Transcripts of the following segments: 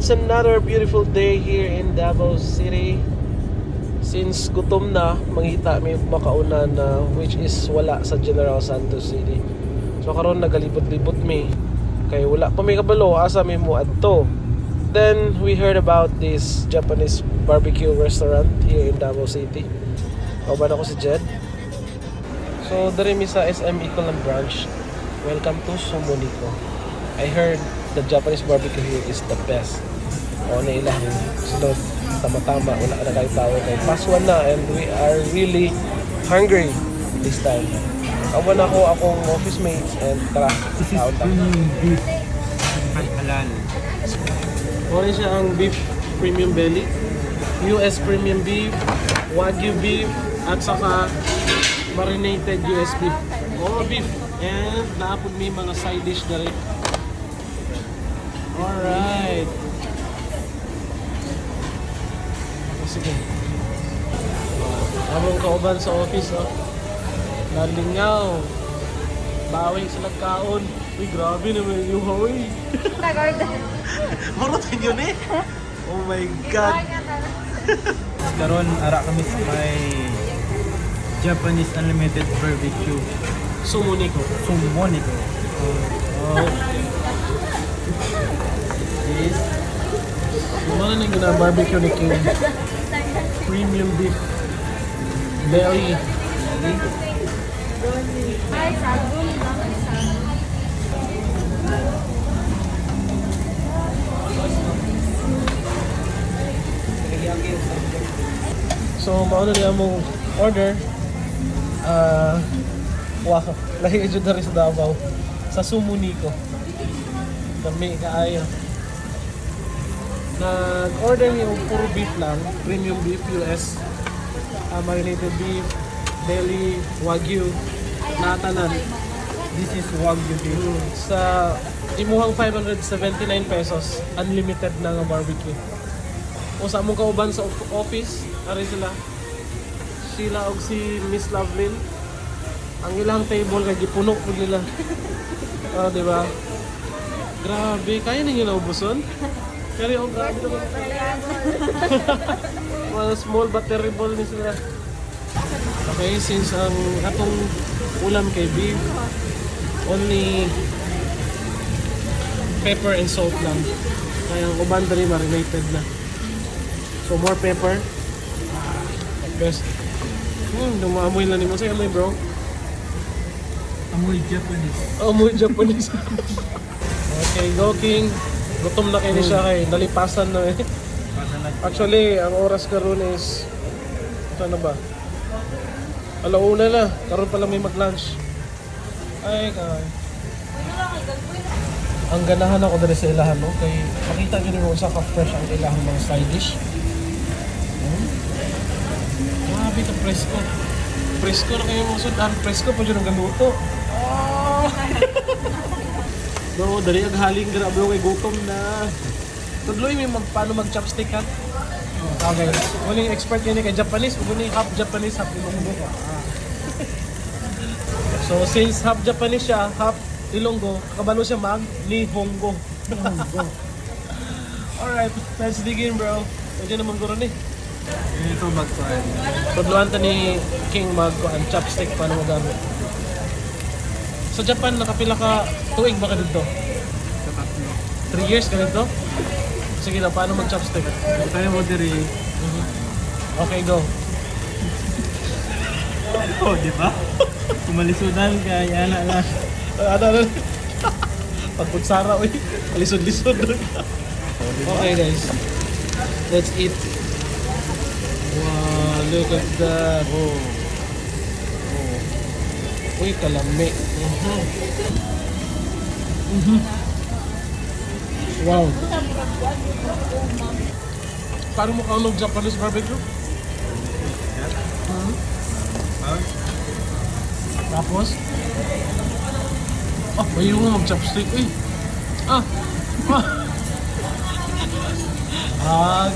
It's another beautiful day here in Davao City. Since gutom na, mangita may makauna na, which is wala sa General Santos City. So karon nagalibot-libot mi kay wala pa may kabalo asa may muadto. Then we heard about this Japanese barbecue restaurant here in Davao City. Kauban ako si Jed. So diri mi sa SM Ecoland branch. Welcome to Sumoniko. I heard the Japanese barbecue here is the best. O na ilang sunod, tama-tama, wala na kayo tao kay Paswan na, and we are really hungry this time. Awan ako akong office mates and tara, out beef halal. Wala siya ang beef premium belly, US premium beef, Wagyu beef, at saka marinated US beef. All beef. And naapod may mga side dish na rin. Alright. Sige. Habang kauban sa office, oh. Nalingaw. Bawing sa nagkaon. Uy, grabe naman yung Hawaii. Nag-order. Marutin yun eh. Oh my God. Karon ara kami sa may Japanese Unlimited Barbecue. Sumoniko. Sumoniko. Oh. Yes. Ano na yung barbecue ni King? Premium beef. Belly. Ay, sabon lang. So, mauna niya mong order. Wow, lahi dyan na rin sa Davao. Sa Sumoniko. Kami kaayo. Nag-order niyo puro beef lang. Premium beef, US. Marinated beef, belly, Wagyu, natanan. This is Wagyu beef. Sa imuhang 579 pesos, unlimited na nga barbecue. O sa among kauban sa office, ari sila. Sila og si Miss Lovelyn. Ang ilang table kay gipuno po nila. Oh, di ba? Grabe, kaya ninyo na ubuson? Pero ang grabe naman. Well, small but terrible ni sila. Okay, since ang atong ulam kay beef, only pepper and salt lang. Kaya ang uban dali marinated na. So more pepper. Best. Dumaamoy lang nimo. Sa'yo amoy bro. Amoy Japanese. Amoy Japanese. Okay, go King. Gutom na kayo ni siya kay nalipasan na eh. Actually, ang oras karon is ano ba? Alauna na. Karon pa lang may mag-lunch. Ay, kay. Ang ganahan ako dali sa ilahan, no? Kay makita niyo mo sa ka-fresh ang ilahang mga side dish. Grabe ito, presko. Presko na kayo mga sudan. Presko pa dyan ang galuto. Oh! No, dali ang haling grabe kay gutom na. Tudloy may paano mag-chopstick ha? Okay. Muling expert yun kay Japanese. Muling half Japanese, half Ilonggo. So since half Japanese siya, half Ilonggo, kakabalo siya mag-Nihongo. Alright, let's begin bro. Nandiyan naman guro ni. Ito magkuhan. Tudloan ta ni King mag-kuhan, chopstick paano mo gamit. Sa Japan, nakapila ka tuig ba ka dito? Sa tatlo. 3 years ka dito? Sige na, paano mag-chopstick? Kaya mo diri. Okay, go. Oh, di ba? Kumalisudan ka, yana na. Ano? Pagputsara, uy. Lisod-lisod doon. Okay, guys. Let's eat. Wow, look at that. Oh. Uy, kalami. Wow. Paano mo kaunog Japanese barbecue? Tapos? Ah, may yung mag-chopstick. Uy. Ah.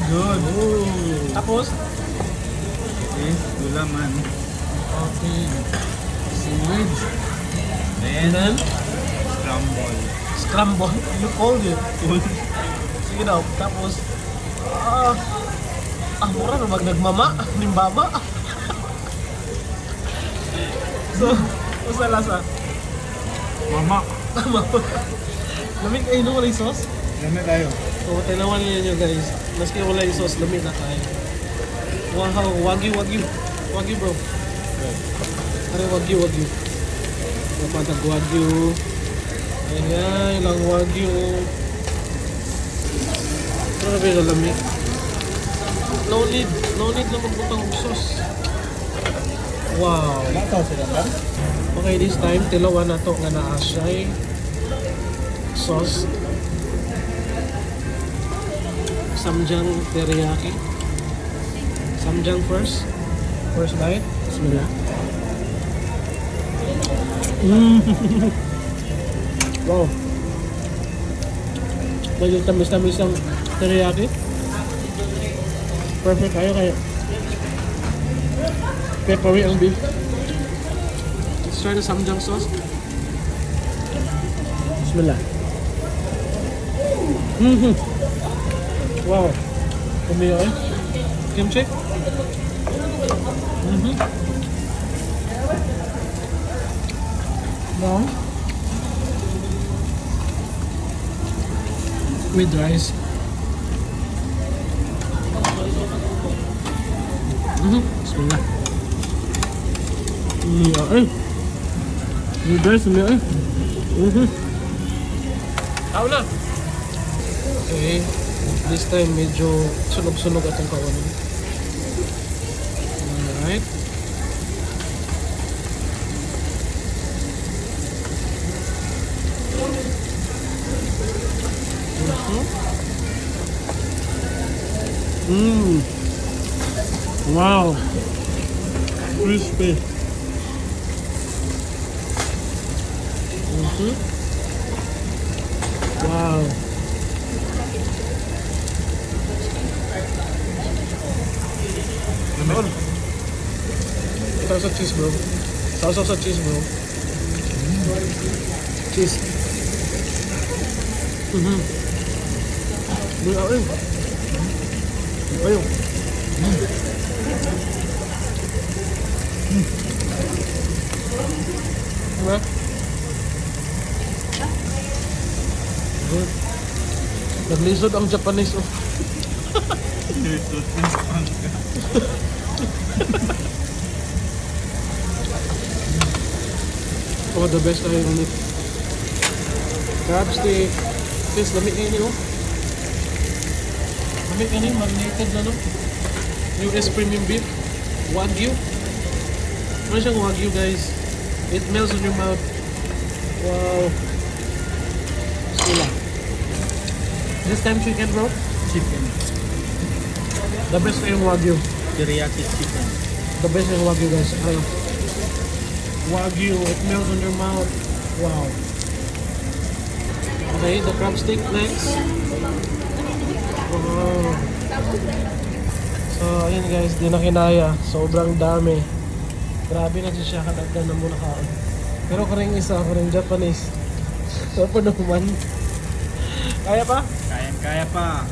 Good. Ooh. Tapos? Yes, gulaman. Okay. Seaweed. Then, And then? scramble. Scramble. You called it. Sige daw. Tapos, mura na nagmama, limbaba. So, usa lasa. Mama. Lamig kayo no, wala yung sauce? Dami tayo. So, tinawan niyo guys. Maski wala yung sauce, lamig na tayo. Wow, wagyu. Wagyu bro. Ano wagyu? Napatag wagyu. Ayan, ilang wagyu. Grabe na lamig. No need na magbutang og sauce. Wow. Nakaw sila ba? Okay, this time, tilawan na to nga naa siya sauce. Samjang teriyaki. Samjang first. First bite. Bismillah. Wow. Medyo tamis-tamis ang teriyaki. Perfect kayo kaya. Peppery ang beef. Let's try the samjang sauce. Bismillah. Wow. Kumiyo eh. Kimchi. Wow. With rice. Bismillah. Yeah, eh. With rice, eh. Tao na. Okay. This time medyo sunog-sunog atong kawanan. Alright. Wow. Crispy. Wow. Naman. Ito sa cheese bro. Sausaw sa cheese bro. Cheese. Ayun. Ayun. Diba? Good. Naglisod ang Japanese oh. Oh, the best tayo ulit. Crab stick. Please, lamig ngayon oh. Lamig ngayon, marinated na no. US premium beef. Wagyu. Ano siyang wagyu guys? It melts in your mouth. Wow. Sila. This time chicken bro? Chicken. The best na yung wagyu. Teriyaki chicken. The best na yung wagyu guys. Wagyu, it melts in your mouth. Wow. Okay, the crab stick next. Wow. So, ayun guys, di na kinaya. Sobrang dami. Grabe na siya, kadagdan na muna kaon. Pero karing isa, karing Japanese. So, pa naman. Kaya pa? Kaya pa.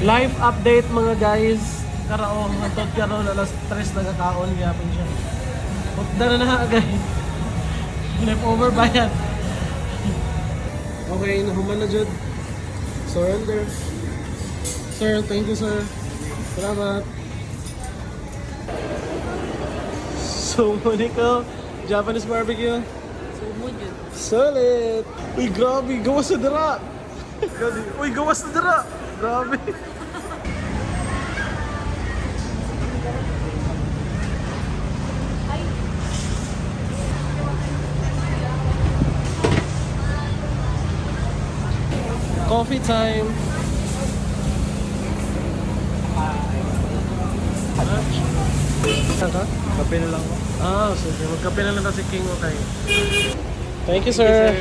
Live update mga guys. Karaong, hantod karoon, alas 3 nagkakaon. Gapin siya. Pagda na na guys. Leftover ba yan? Okay, nahuman na dyan. Surrender. Sir, thank you sir. Salamat. So, Monica, Japanese barbecue. Solid. Uy, grabe. Gawas na dira. Uy, gawas na dira. Grabe. Coffee time. Saka? Kape na lang. Ah, sige. Magkape na lang kasi King, okay. Thank you, sir.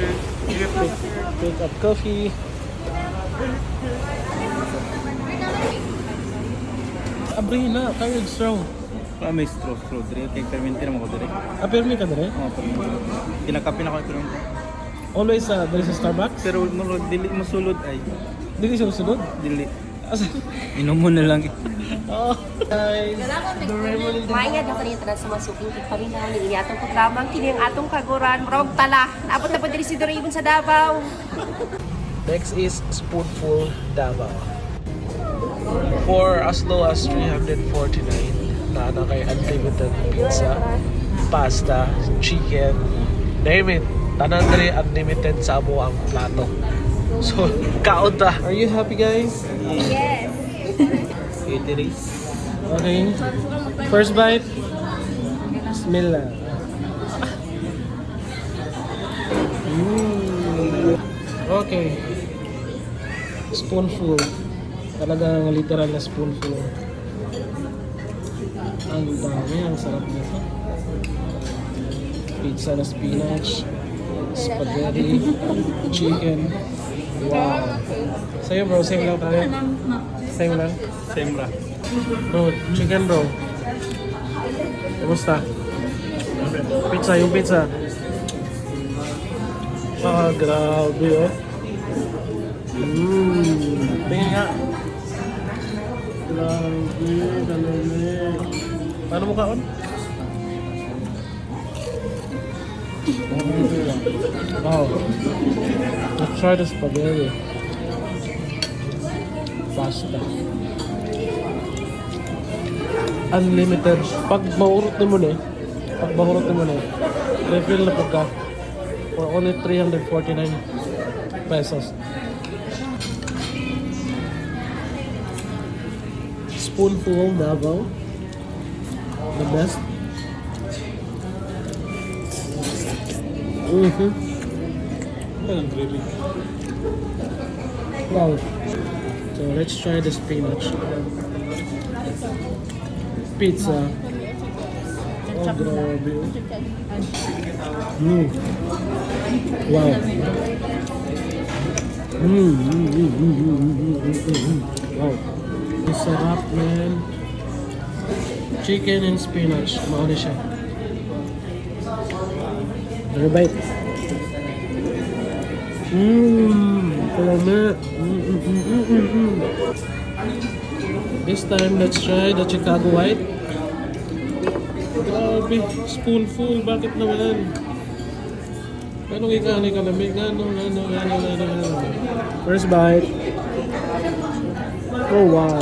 Pick up coffee. Abrina, kayo strong. May straw. Dire. Kaya permente naman ko dire. Permi ka dire? Oo, permente. Kinakape na ko permente. Always there is a Starbucks? Pero murag dili masulod ay. Hindi siya sunod. Dili. Asa? Inom mo na lang. Oh, guys. Maingad na kanina tanan sa masuking pagpaminaw ni atong paglamang kini ang atong kaguran murag tala. Naabot na po diri si Doraemon sa Davao. Next is Spoonful Davao. For as low as 349 na kay unlimited pizza, pasta, chicken, name it. Tanan diri unlimited sa amo ang plato. So, kaon ta. Are you happy, guys? Yes. Eateries. Okay. First bite. Bismillah. Okay. Spoonful. Talagang literal na spoonful. Ang dami. Ang sarap nito. Pizza na spinach. Spaghetti. Chicken. Wow. Sa'yo bro, same lang tayo. Same lang. Sembra. Bro, chicken bro. Kumusta? Pizza, yung pizza. Ah, grabe oh. Tingin nga. Grabe, galamig. Paano mo kaon? Wow. Let's try the spaghetti. Pasta. Unlimited. Pag mahurot mo na refill na pagka for only 349 pesos. Spoonful Davao. The best. Wow. So let's try the spinach. Pizza. Oh, grabe. Wow. Wow. Ang sarap, man. Chicken and spinach. Mauna siya. Another bite. Palame. This time, let's try the Chicago White. Grabe, spoonful. Bakit naman? Anong ikani kalamig? Ano. First bite. Oh, wow.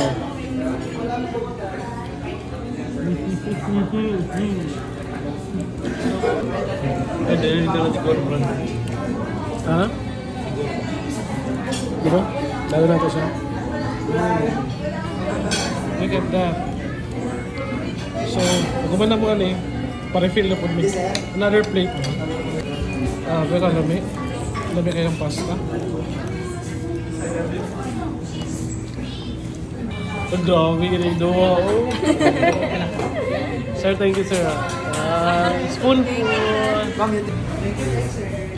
Ay, dahil hindi na siguro bro. Ha? Diba? Lalo natin siya. Look at that. So, kung na mo ano eh, pa-refill na po me. Another plate. Pero lami. Lami kayong pasta. Ang dami rin doon. Sir, thank you sir. Spoonful.